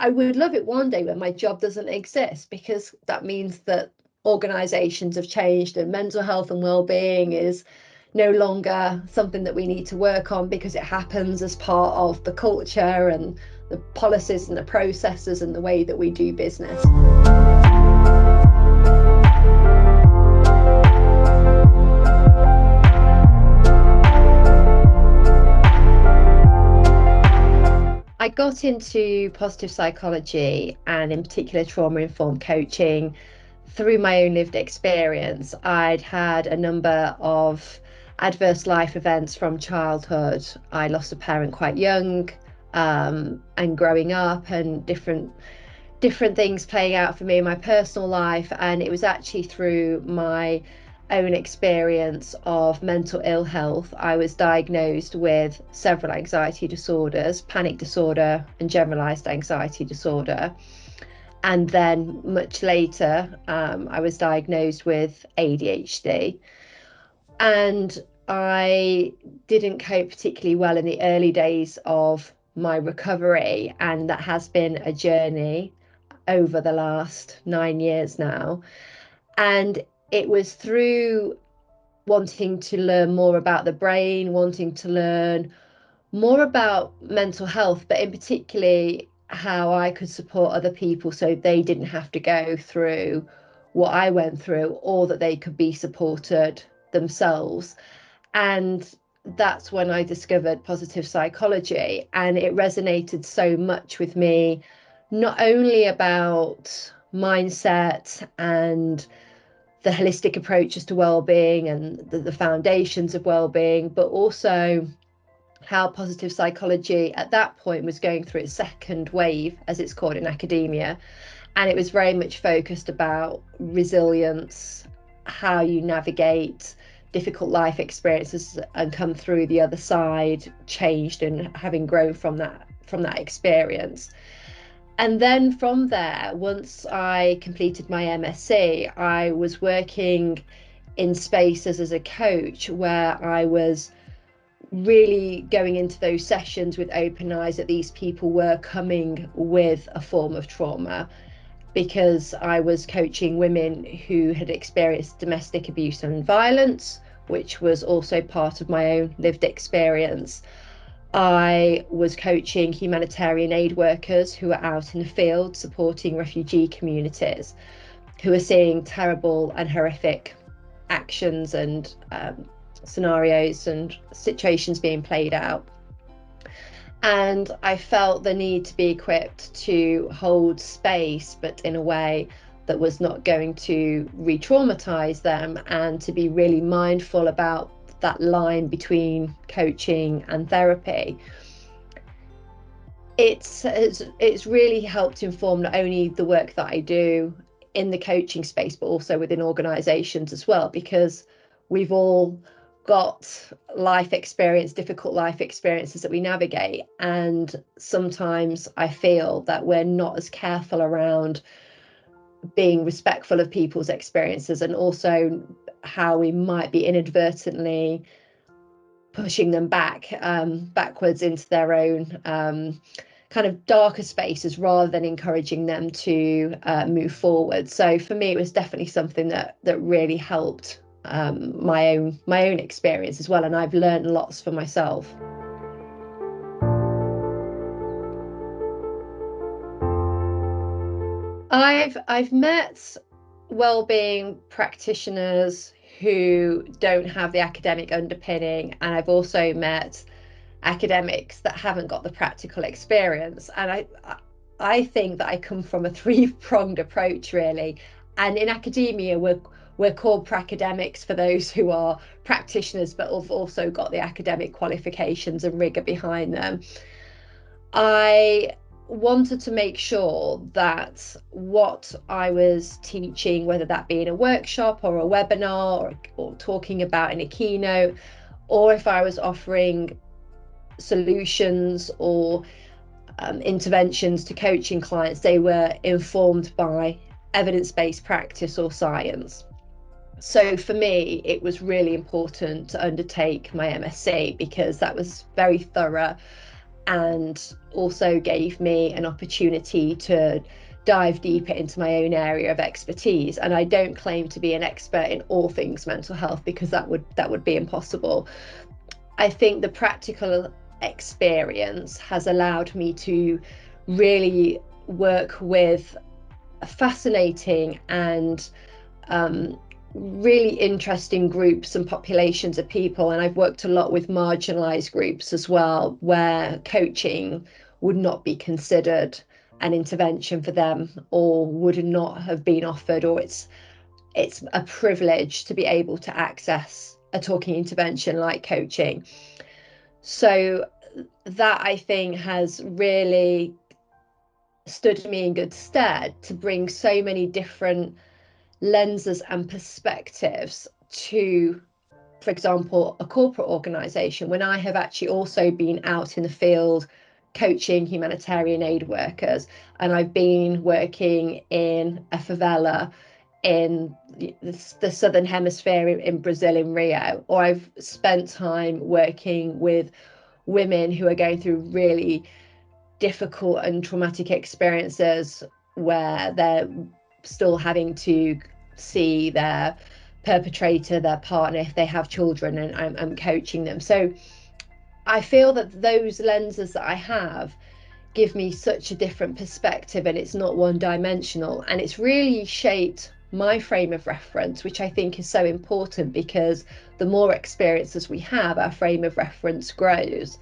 I would love it one day when my job doesn't exist, because that means that organizations have changed and mental health and well-being is no longer something that we need to work on, because it happens as part of the culture and the policies and the processes and the way that we do business. I got into positive psychology, and in particular trauma-informed coaching, through my own lived experience. I'd had a number of adverse life events from childhood. I lost a parent quite young, and growing up, and different things playing out for me in my personal life. And it was actually through my own experience of mental ill health. I was diagnosed with several anxiety disorders, panic disorder and generalized anxiety disorder. And then much later, I was diagnosed with ADHD. And I didn't cope particularly well in the early days of my recovery. And that has been a journey over the last 9 years now. And it was through wanting to learn more about the brain, wanting to learn more about mental health, but in particularly how I could support other people so they didn't have to go through what I went through, or that they could be supported themselves. And that's when I discovered positive psychology, and it resonated so much with me, not only about mindset and the holistic approaches to well-being and the foundations of well-being, but also how positive psychology at that point was going through its second wave, as it's called in academia. And it was very much focused about resilience, how you navigate difficult life experiences and come through the other side changed, and having grown from that experience. And then from there, once I completed my MSc, I was working in spaces as a coach where I was really going into those sessions with open eyes that these people were coming with a form of trauma, because I was coaching women who had experienced domestic abuse and violence, which was also part of my own lived experience. I was coaching humanitarian aid workers who are out in the field supporting refugee communities who are seeing terrible and horrific actions and scenarios and situations being played out. And I felt the need to be equipped to hold space, but in a way that was not going to re-traumatize them, and to be really mindful about that line between coaching and therapy. It's really helped inform not only the work that I do in the coaching space, but also within organizations as well, because we've all got life experience, difficult life experiences that we navigate. And sometimes I feel that we're not as careful around being respectful of people's experiences, and also how we might be inadvertently pushing them backwards into their own kind of darker spaces, rather than encouraging them to move forward. So for me, it was definitely something that really helped my own experience as well, and I've learned lots for myself. I've met wellbeing practitioners who don't have the academic underpinning, and I've also met academics that haven't got the practical experience. And I think that I come from a three-pronged approach, really. And in academia, we're called pracademics for those who are practitioners, but have also got the academic qualifications and rigor behind them. I wanted to make sure that what I was teaching, whether that be in a workshop or a webinar, or talking about in a keynote, or if I was offering solutions or interventions to coaching clients, they were informed by evidence-based practice or science. So for me, it was really important to undertake my MSc, because that was very thorough, and also gave me an opportunity to dive deeper into my own area of expertise. And I don't claim to be an expert in all things mental health, because that would be impossible. I think the practical experience has allowed me to really work with fascinating and really interesting groups and populations of people. And I've worked a lot with marginalized groups as well, where coaching would not be considered an intervention for them, or would not have been offered, or it's a privilege to be able to access a talking intervention like coaching. So that, I think, has really stood me in good stead to bring so many different lenses and perspectives to, for example, a corporate organisation, when I have actually also been out in the field coaching humanitarian aid workers. And I've been working in a favela in the southern hemisphere, in Brazil, in Rio, or I've spent time working with women who are going through really difficult and traumatic experiences, where they're still having to see their perpetrator, their partner, if they have children, and I'm coaching them. So I feel that those lenses that I have give me such a different perspective, and it's not one dimensional, and it's really shaped my frame of reference, which I think is so important, because the more experiences we have, our frame of reference grows.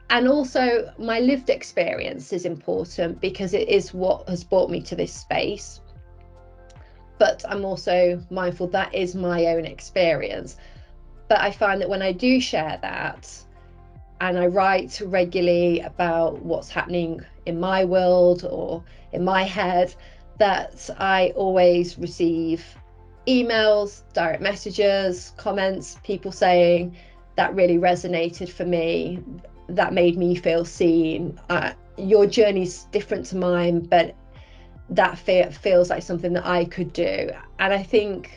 And also, my lived experience is important, because it is what has brought me to this space. But I'm also mindful that is my own experience. But I find that when I do share that, and I write regularly about what's happening in my world or in my head, that I always receive emails, direct messages, comments, people saying that really resonated for me, that made me feel seen. Your journey's different to mine, but that feels like something that I could do. And I think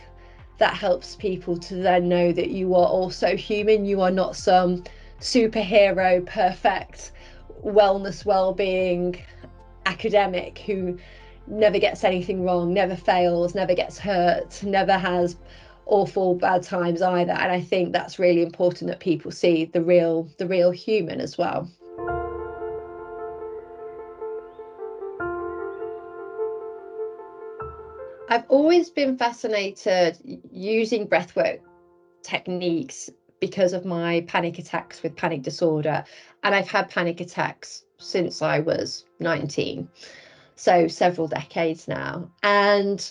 that helps people to then know that you are also human. You are not some superhero, perfect wellness, well-being academic who never gets anything wrong, never fails, never gets hurt, never has awful bad times either. And I think that's really important, that people see the real human as well. I've always been fascinated using breathwork techniques because of my panic attacks with panic disorder. And I've had panic attacks since I was 19, so several decades now. And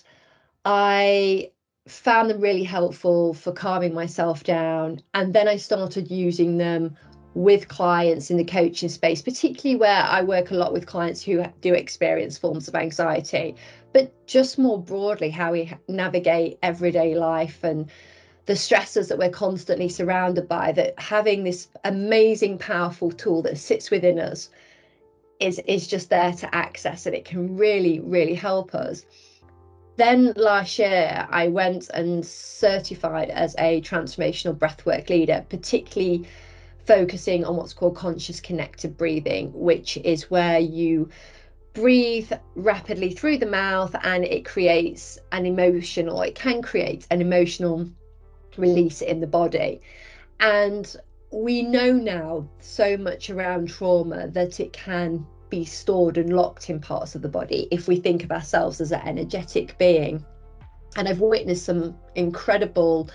I found them really helpful for calming myself down. And then I started using them with clients in the coaching space, particularly where I work a lot with clients who do experience forms of anxiety, but just more broadly, how we navigate everyday life and the stresses that we're constantly surrounded by, that having this amazing, powerful tool that sits within us is just there to access, and it can really, really help us. Then last year, I went and certified as a transformational breathwork leader, particularly focusing on what's called conscious connected breathing, which is where you breathe rapidly through the mouth, and it can create an emotional release in the body. And we know now so much around trauma that it can be stored and locked in parts of the body if we think of ourselves as an energetic being. And I've witnessed some incredible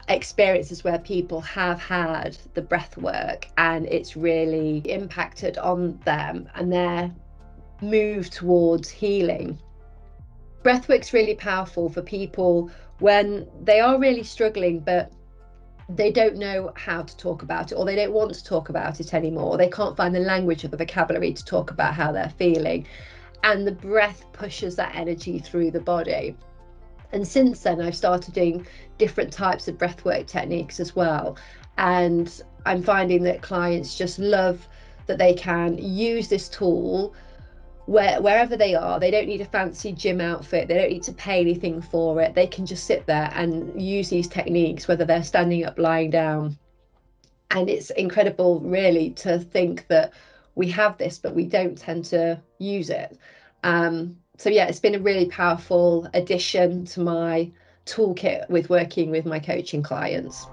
experiences where people have had the breath work and it's really impacted on them and their move towards healing. Breathwork's really powerful for people when they are really struggling, but they don't know how to talk about it, or they don't want to talk about it anymore. They can't find the language or the vocabulary to talk about how they're feeling. And the breath pushes that energy through the body. And since then, I've started doing different types of breathwork techniques as well. And I'm finding that clients just love that they can use this tool wherever they are. They don't need a fancy gym outfit, they don't need to pay anything for it. They can just sit there and use these techniques, whether they're standing up, lying down, And it's incredible, really, to think that we have this, but we don't tend to use it. So yeah, it's been a really powerful addition to my toolkit with working with my coaching clients.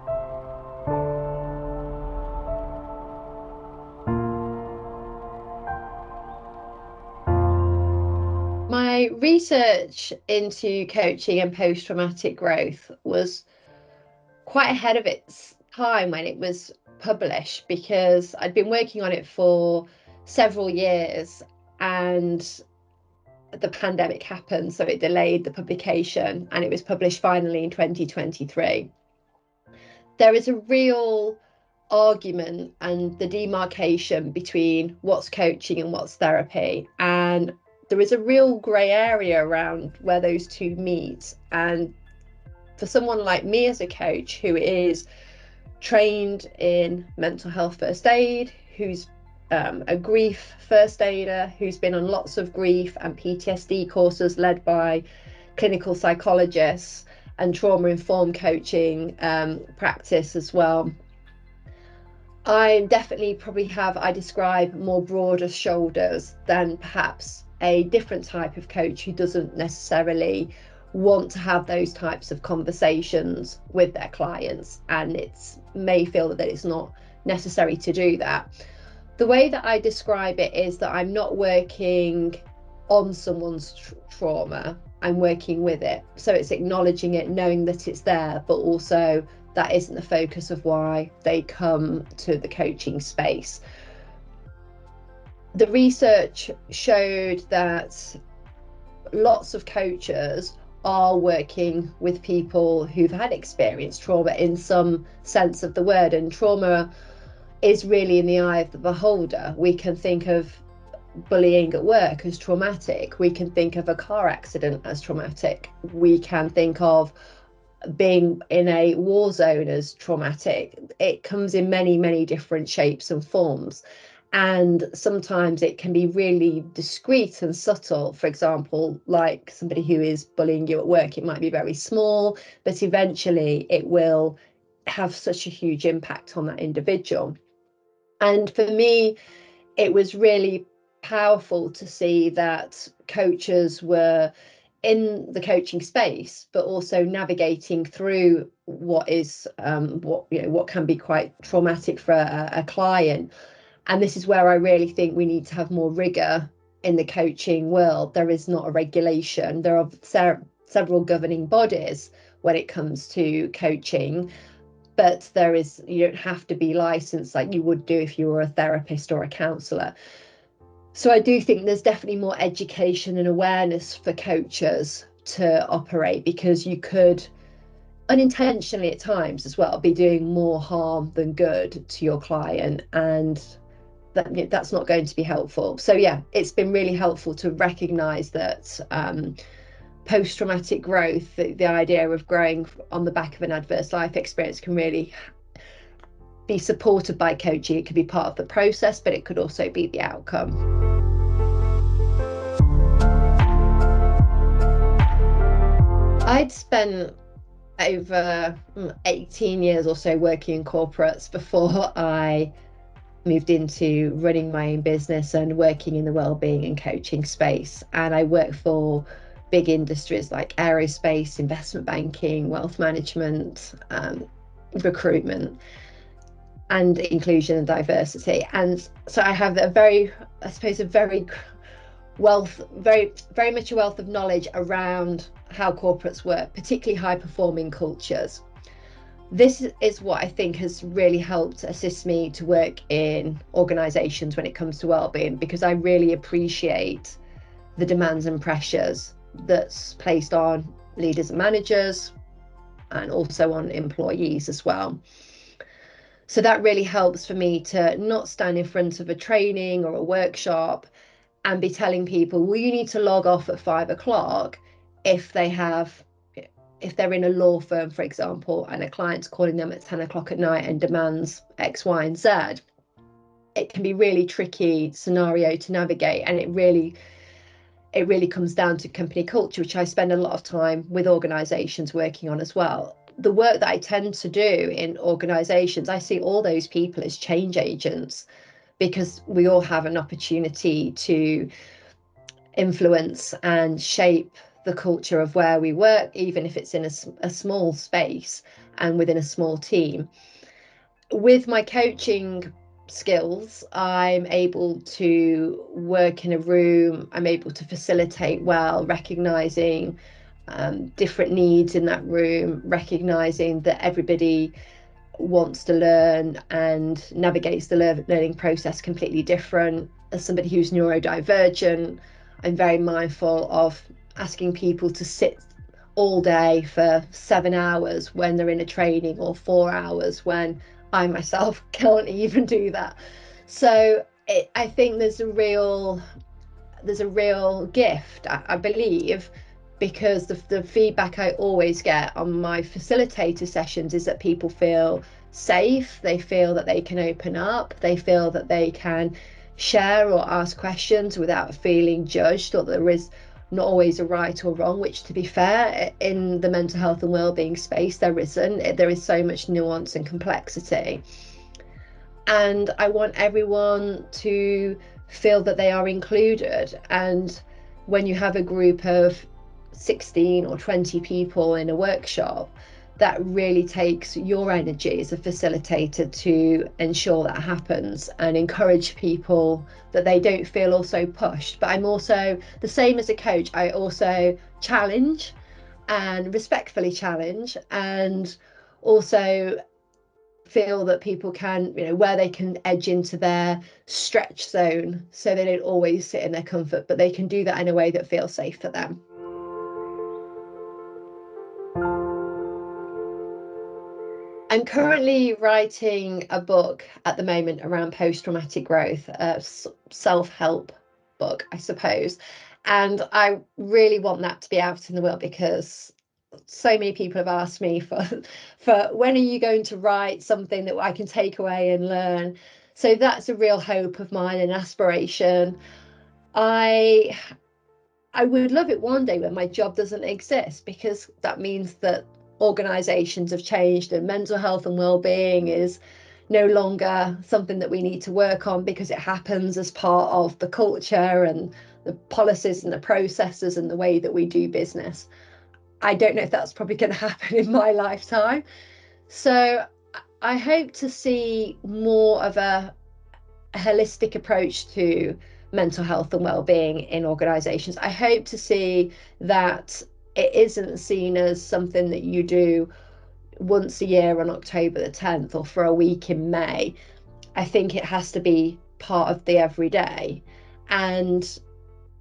My research into coaching and post-traumatic growth was quite ahead of its time when it was published, because I'd been working on it for several years and the pandemic happened, so it delayed the publication, and it was published finally in 2023. There is a real argument and the demarcation between what's coaching and what's therapy, and there is a real grey area around where those two meet. And for someone like me as a coach who is trained in mental health first aid, who's a grief first aider, who's been on lots of grief and PTSD courses led by clinical psychologists, and trauma informed coaching practice as well. I definitely probably have, I describe more broader shoulders than perhaps a different type of coach who doesn't necessarily want to have those types of conversations with their clients, and it's may feel that it's not necessary to do that. The way that I describe it is that I'm not working on someone's trauma, I'm working with it. So it's acknowledging it, knowing that it's there, but also that isn't the focus of why they come to the coaching space. The research showed that lots of coaches are working with people who've had experienced trauma in some sense of the word, and trauma is really in the eye of the beholder. We can think of bullying at work as traumatic, we can think of a car accident as traumatic, we can think of being in a war zone as traumatic. It comes in many, many different shapes and forms. And sometimes it can be really discreet and subtle. For example, like somebody who is bullying you at work, it might be very small, but eventually it will have such a huge impact on that individual. And for me, it was really powerful to see that coaches were in the coaching space, but also navigating through what is what can be quite traumatic for a client. And this is where I really think we need to have more rigor in the coaching world. There is not a regulation. There are several governing bodies when it comes to coaching, but you don't have to be licensed like you would do if you were a therapist or a counsellor. So I do think there's definitely more education and awareness for coaches to operate, because you could unintentionally at times as well be doing more harm than good to your client, and that's not going to be helpful. So yeah, it's been really helpful to recognize that post-traumatic growth, the idea of growing on the back of an adverse life experience, can really be supported by coaching. It could be part of the process, but it could also be the outcome. I'd spent over 18 years or so working in corporates before I moved into running my own business and working in the wellbeing and coaching space. And I worked for big industries like aerospace, investment banking, wealth management, recruitment, and inclusion and diversity. And so I have a very, I suppose, a very very much a wealth of knowledge around how corporates work, particularly high performing cultures. This is what I think has really helped assist me to work in organizations when it comes to wellbeing, because I really appreciate the demands and pressures that's placed on leaders and managers, and also on employees as well. So that really helps for me to not stand in front of a training or a workshop and be telling people, well, you need to log off at 5 o'clock if they're in a law firm, for example, and a client's calling them at 10 o'clock at night and demands X, Y, and Z. It can be really tricky scenario to navigate, and it really comes down to company culture, which I spend a lot of time with organizations working on as well. the work that I tend to do in organizations, I see all those people as change agents, because we all have an opportunity to influence and shape the culture of where we work, even if it's in a small space and within a small team. With my coaching skills, I'm able to work in a room, I'm able to facilitate well, recognizing different needs in that room, recognizing that everybody wants to learn and navigates the learning process completely different. As somebody who's neurodivergent, I'm very mindful of asking people to sit all day for 7 hours when they're in a training, or 4 hours when I myself can't even do that. So I think there's a real gift, I believe, because the feedback I always get on my facilitator sessions is that people feel safe, they feel that they can open up, they feel that they can share or ask questions without feeling judged, or there is not always a right or wrong, which, to be fair, in the mental health and wellbeing space, there isn't. There is so much nuance and complexity. And I want everyone to feel that they are included. And when you have a group of 16 or 20 people in a workshop, that really takes your energy as a facilitator to ensure that happens and encourage people, that they don't feel also pushed. But I'm also the same as a coach. I also challenge and respectfully challenge, and also feel that people can, where they can edge into their stretch zone, so they don't always sit in their comfort, but they can do that in a way that feels safe for them. I'm currently writing a book at the moment around post-traumatic growth, a self-help book, I suppose. And I really want that to be out in the world, because so many people have asked me for when are you going to write something that I can take away and learn. So that's a real hope of mine and aspiration. I would love it one day when my job doesn't exist, because that means that organizations have changed and mental health and well-being is no longer something that we need to work on, because it happens as part of the culture and the policies and the processes and the way that we do business. I don't know if that's probably going to happen in my lifetime. So I hope to see more of a holistic approach to mental health and well-being in organizations. I hope to see that it isn't seen as something that you do once a year on October the 10th or for a week in May. I think it has to be part of the everyday. And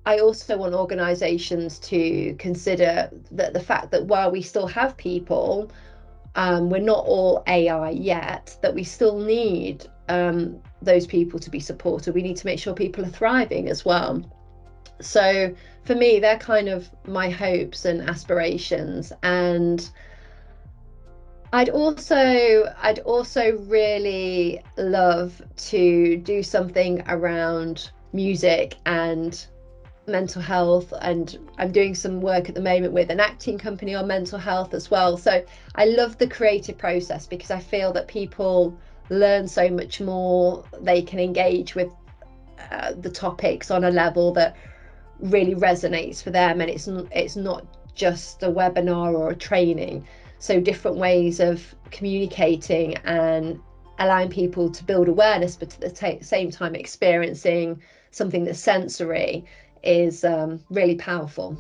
I also want organizations to consider that the fact that while we still have people, we're not all AI yet, that we still need those people to be supported. We need to make sure people are thriving as well. So for me, they're kind of my hopes and aspirations. And I'd also really love to do something around music and mental health, and I'm doing some work at the moment with an acting company on mental health as well. So I love the creative process, because I feel that people learn so much more, they can engage with the topics on a level that really resonates for them, and it's not just a webinar or a training. So different ways of communicating and allowing people to build awareness, but at the same time experiencing something that's sensory, is really powerful.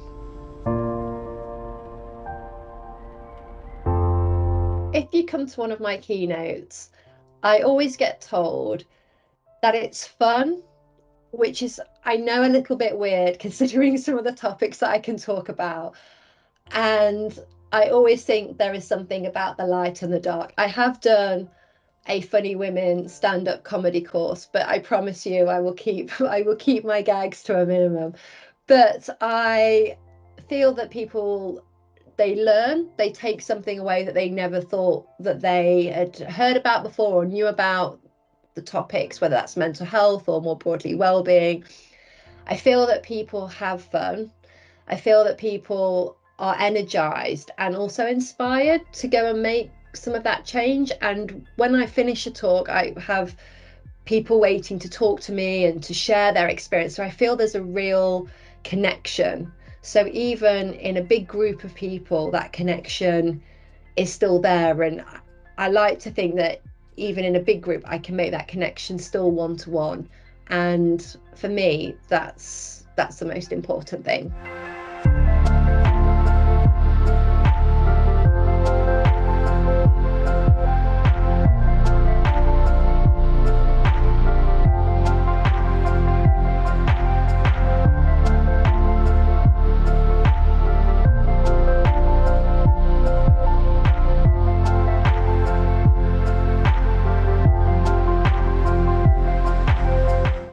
If you come to one of my keynotes, I always get told that it's fun, which is, I know, a little bit weird considering some of the topics that I can talk about. And I always think there is something about the light and the dark. I have done a Funny Women stand-up comedy course, but I promise you I will keep my gags to a minimum. But I feel that people, they learn, they take something away that they never thought that they had heard about before or knew about the topics, whether that's mental health or more broadly well-being. I feel that people have fun. I feel that people are energized and also inspired to go and make some of that change. And when I finish a talk, I have people waiting to talk to me and to share their experience. So I feel there's a real connection. So even in a big group of people, that connection is still there. And I like to think that even in a big group, I can make that connection still one to one. And for me, that's the most important thing.